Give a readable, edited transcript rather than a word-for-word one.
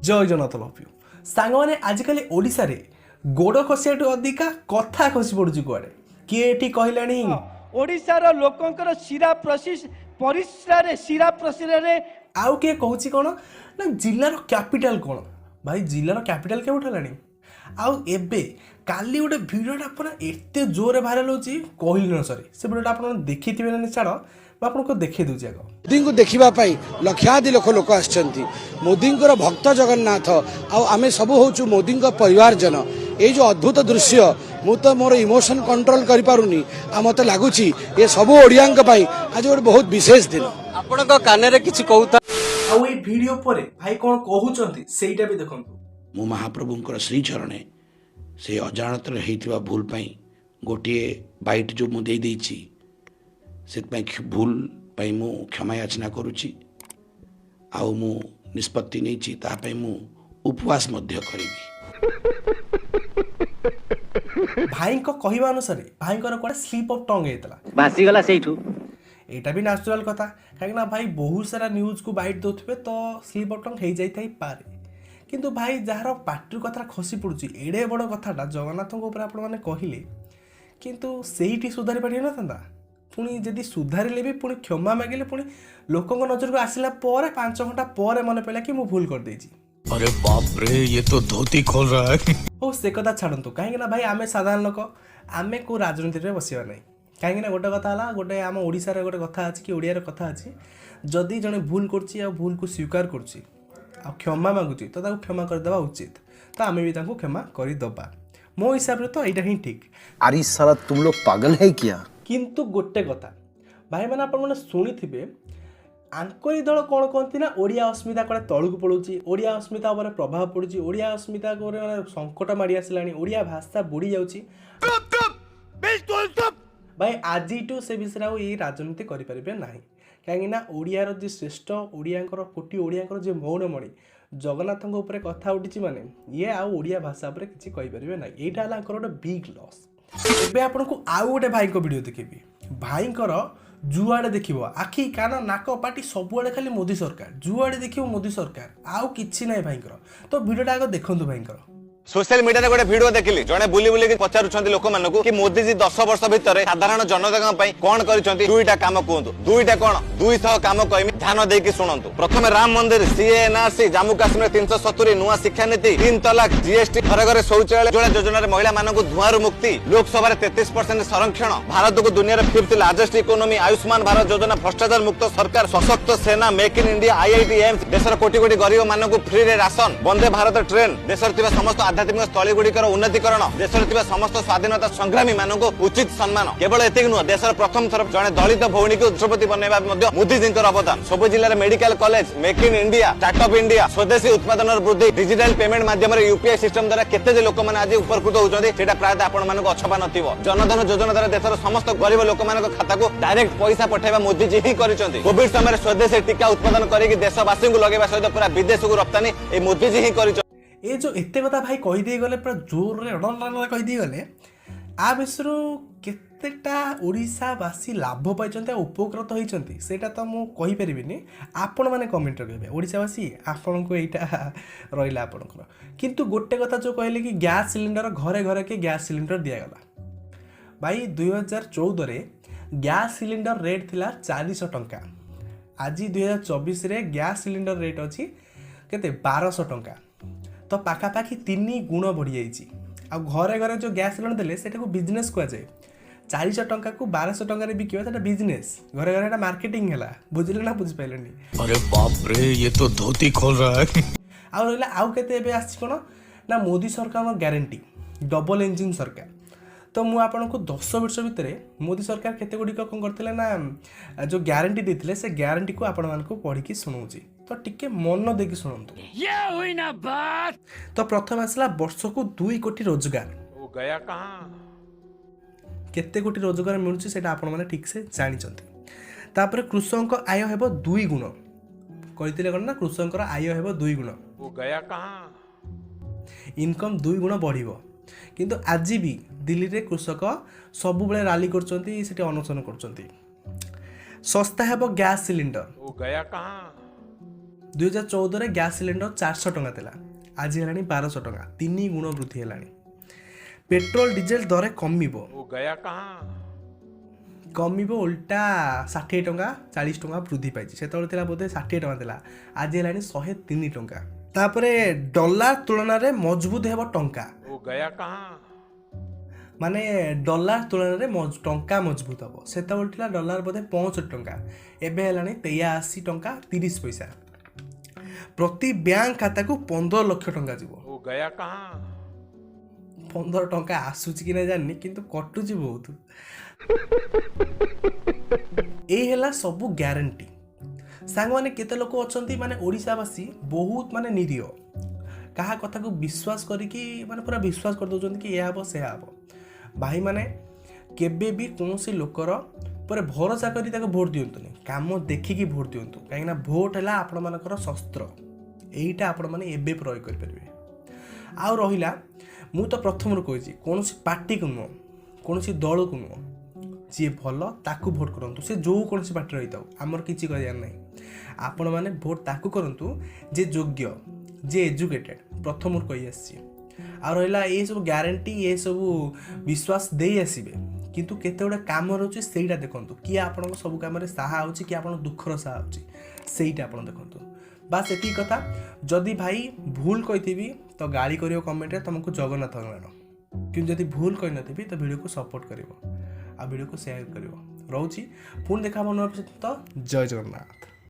जय Jagannath love you सांग मैंने आजिकल ओडिशा रे गोड़ खसिया अधिका कथा खसी पड़ुची कुआडे किए एठी कहलानी ओडिशार लोकंकर शिरा परिश्रारे शिरा प्रशिरारे आउ किए कहूची कोन ना जिल्लार कैपिटल कोन भाई जिल्लार कैपिटल के उठलानी आउ एबे काली गोटे भिडियोटा अपन एते जोरे भाइराल होची कहली न सरी से भिडियोटा अपन देखिथिबे ना छाड़ मैं आपको देखै दूची आगो मोदी को देखा लक्षाधि लोक आसछंती मोदी भक्त जगन्नाथ आमे सब होचु मोदी परिवार जन ये जो अद्भुत दृश्य मु तो मोर इमोशन कंट्रोल करि पारुनी आ मते लागुची ये सब ओडियांक पई आज गोटे बहुत विशेष दिन आपण को काने रे किछि कहूता आ ए वीडियो परे भाई कोन कहउचंती सेइटा भी देखंतु मु महाप्रभुंकर श्री चरणे से अजाणत हेइतिबा भूल पई गोटे बाइट जो मु देई देछि से भूल पाई मु क्षमा याचना करुच्ची आउ मु निष्पत्ति नहीं ता पाई मु उपवास मध्य करिबी भाई को कहवा अनुसार भाई कोड़ा स्लीप ऑफ टंग हेतला भासी गला सेठू एटा भी नेचुरल कथा काहेकना भाई बहुत सारा न्यूज को बाइट दोथबे तो स्लीप ऑफ टंग हे जाई थाई पारे किंतु भाई जार पार्टी कथा खसी पड़ुची एडे बड़ कथाटा जगन्नाथ ऊपर आपण माने कहिले किंतु सेहीटी सुधारी पारि न थांदा पुणी जदि सुधारे भी पुणी क्षमा मागिले पुणी लोकों नजर को आसिला पर 5 घंटा पर मन पड़ा कि मु भूल कर देछि अरे बाप रे ये तो धोती खोल रहा है ओ से कथा छाड़ंतु कहीं ना भाई आमे साधारण लोक आमे को राजनीति रे बसिबा नै कहीं ना गोटे कथा हला गोटे आम ओडिसा रे गोटे कथा अछि कि ओडिया रे कथा अछि जदि जने भूल करछि आ भूल को स्वीकार करछि आ क्षमा मागुछि तो ताको क्षमा कर देबा उचित तो आमे भी ताको क्षमा करि दबा मो हिसाब रे तो एटा ही ठीक अरे साला तुम लोग पागल है क्या किंतु गोटे कथा भाई मैंने आप शुणी आंकरी दल कौन कहती ना ओडिया अस्मिता कड़े तलू पड़ुची ओडिया अस्मिता उपर प्रभाव पड़ुची ओडिया अस्मिता को संकट मारी आसला ओडिया भाषा बुड़ी जाउची भाई आज से विषय आउ ये राजनीति करें ना कहीं ओडियार जी श्रेष्ठ ओडियांकर कोटी ओडियांकर जी मौनमणि जगन्नाथ ऊपर कथा उठी माने ये आउ ओडिया भाषा उपर किसी कहींपारे ना यहाँ गोटे बिग लॉस एबे आपन को आउ गोटे भाई को वीडियो देखेबी भाई जुआड़े देखिबो आखि कान नाक पाटी सबुआड़े खाली मोदी सरकार जुआड़े देखिबो मोदी सरकार आउ किछि नै भाई तो वीडियोटा आगे देखंतु भाई सोशल मीडिया रे गोटे वीडियो देखिली जने बुली बुली के पचारुछंती लोक मानकु कि मोदी जी 10 वर्ष भितर साधारण जनता पई कोन करिसंती दुईटा काम कहंतु दुईटा कोन 200 काम कहमी ध्यान देकी सुनंतु प्रथमे राम मंदिर सीएनआरसी जम्मू कश्मीर 370 नुआ शिक्षा नीति 3 तलाक जीएसटी घर घर शौचालय जोड़ा योजना रे महिला मानकु धुआरु मुक्ति लोकसभा रे 33% संरक्षण भारत को दुनिया रे 5th largest economy Ayushman Bharat योजना भ्रष्टाचार मुक्त सरकार सशक्त सेना make in India IIT AIIMS देशर कोटी कोटी गरीब मानकु फ्री रे राशन वंदे भारत ट्रेन देशर तिबा समस्त आध्यात्मिक स्थली गुड़िकर उन्नतीकरण देशर थिबा समस्त स्वाधीनता संग्रामी मानकु उचित सम्मान केवल एतिक नुह देशर प्रथम थर जने दलित भौणी को राष्ट्रपति बनैबा मध्ये मोदी जी अवदान सब जिल्ला रे medical college make in India startup India स्वदेशी उत्पादन वृद्धि डिजिटल पेमेंट माध्यम रे यूपीआई सिस्टम द्वारा केते जे लोक माने आज उपकृत होउछथि सेटा प्रायत आपण मानको अछबा नथिबो जनधन योजना द्वारा देशर समस्त गरीब लोक मानको खाता को डायरेक्ट पैसा पठाइबा मोदी जी ही करिसथि कोविड समय स्वदेशी टीका उत्पादन करिक देशवासी को लगेबा सहित पूरा विदेश को रप्तानी ए मोदी जी ही करिसथि ये जो एते कथा भाई कहीदे गले पूरा जोर रे अडल कहीदे गले आ विषय केतेटा ओडिशावासी लाभ पाइछन्ते उपकृत होइछन्ती सेटा तो मु कहि परिबिनी आपण माने कमेंट रे कहबे ओडिशावासी आपण को एटा रहिला आपनकर किंतु गोटे कथा जो कहले कि गैस सिलिंडर घरे घरे के गैस सिलिंडर दिया गला भाई 2014 रे गैस सिलिंडर रेट थिला 400 टंका आज 2024 रे गैस सिलिंडर रेट अछि केते 1200 टंका तो पाखापाखि 3 गुण बढ़ी जाइए आ घरे घरे जो गैस सिलेंडर देले सेटा को बिजनेस कह जाए 400 टंका को 1200 टंका रे बिकिबा सेटा बिजनेस घरे घरे एटा मार्केटिंग हैला बुझले ना बुझ पाइलेनी अरे बाप रे ये तो धोती खोल रहा है आ रहला आउ केते एबे आछि कोन ना मोदी सरकार में गारंटी डबल इंजिन सरकार तो मु आपन को 10 वर्ष भितर मोदी सरकार केते गुडी कोन करथिले ना जो गारंटी देथिले से गारंटी को आपण मान को पढी की सुनौची तो टिके मन देखि सुनंतु ये हुई ना बात तो प्रथम आसला वर्ष को 2 कोटी रोजगार वो गया कहां केते कोटी रोजगार मिलुची सेटा आपण माने ठीक से जानि चंती तापर कृषक आय हेबो 2 गुण कहितिले कोन ना कृषकर आय हेबो 2 गुण वो गया कहां इनकम 2 गुण बढ़िबो किंतु आज भी दिल्ली रे कृषक सब बेले रैली करचंती सेठी अनशन करचंती सस्ता हेबो गैस सिलिंडर वो गया कहां 2014 ଗ୍ୟାସ୍ ସିଲିଣ୍ଡର 400 ଟଙ୍କା ଥିଲା, ଆଜି ହେଲାଣି 1200 ଟଙ୍କା, 3 ଗୁଣ ବୃଦ୍ଧି ହେଲାଣି। पेट्रोल डीजेल दर कमिबो वो गया कहाँ? कमिबो उल्टा 60 टंका 40 टंका वृद्धि पाइछि। सेतବେଳେ ଥିଲା बोधे 60 टंका ଥିଲା, आज हेलानी 103 टंका। तापरे डॉलर तुलना रे मजबूत हेबो टंका। वो गया कहाँ? माने डॉलर तुलना रे टंका मजबूत हबो। सेतବେଳେ ଥିଲା डॉलर बोधे 65 टंका, एबे हेलानी 83 टंका 30 पैसा। प्रति बैंक खाता को 15 लाख टंका जीवो। वो गया कहाँ? 15 टंका आसुची कि ना जानी, किंतु कटुची बहुत। यही है सबू ग्यारंटी। सांग माने केते लोक अछंती माने ओडिशावासी बहुत माने निरीह, कहा कथा को विश्वास करिकी माने पूरा विश्वास कर दउछंती कि या हबो से हबो। भाई माने केबे भी कोनोसी लोकर पर भरोसा करी ताको वोट दियंतुनी, काम देखिकी वोट दियंतु, काहे ना वोट हैला आपण मानकर शस्त्र। एईटा आपण माने एबे प्रयोग कर परिबे। आ रहिला मु तो प्रथम कही कौन पार्टी को नुह, कौन दल को नुह, जी भल ताकू भोट करूँ, से जो कौन पार्टी रही था आमर किसी कहर ना। आपण मैंने भोट ताकू करूँ जे योग्य, जे एजुकेटेड, प्रथम कही आसी। आ रहा ये सब ग्यारंटी, ये सब विश्वास दे आसबे, किंतु केते गुडे काम रोचे सेटा देखंतु, किए आपण सब काम साहा होची कि आपण दुखर साहा होची, सेटा आपण देखंतु। बास एति कथा। जदि भाई भूल कही तो गाली करियो कमेंट रे, तुमको जगन्नाथ मानो, कि जदि भूल कही नथिबी तो वीडियो को सपोर्ट करिवो आ वीडियो को शेयर करिवो। रहउची पुन देखा बनो। तो जय जगन्नाथ।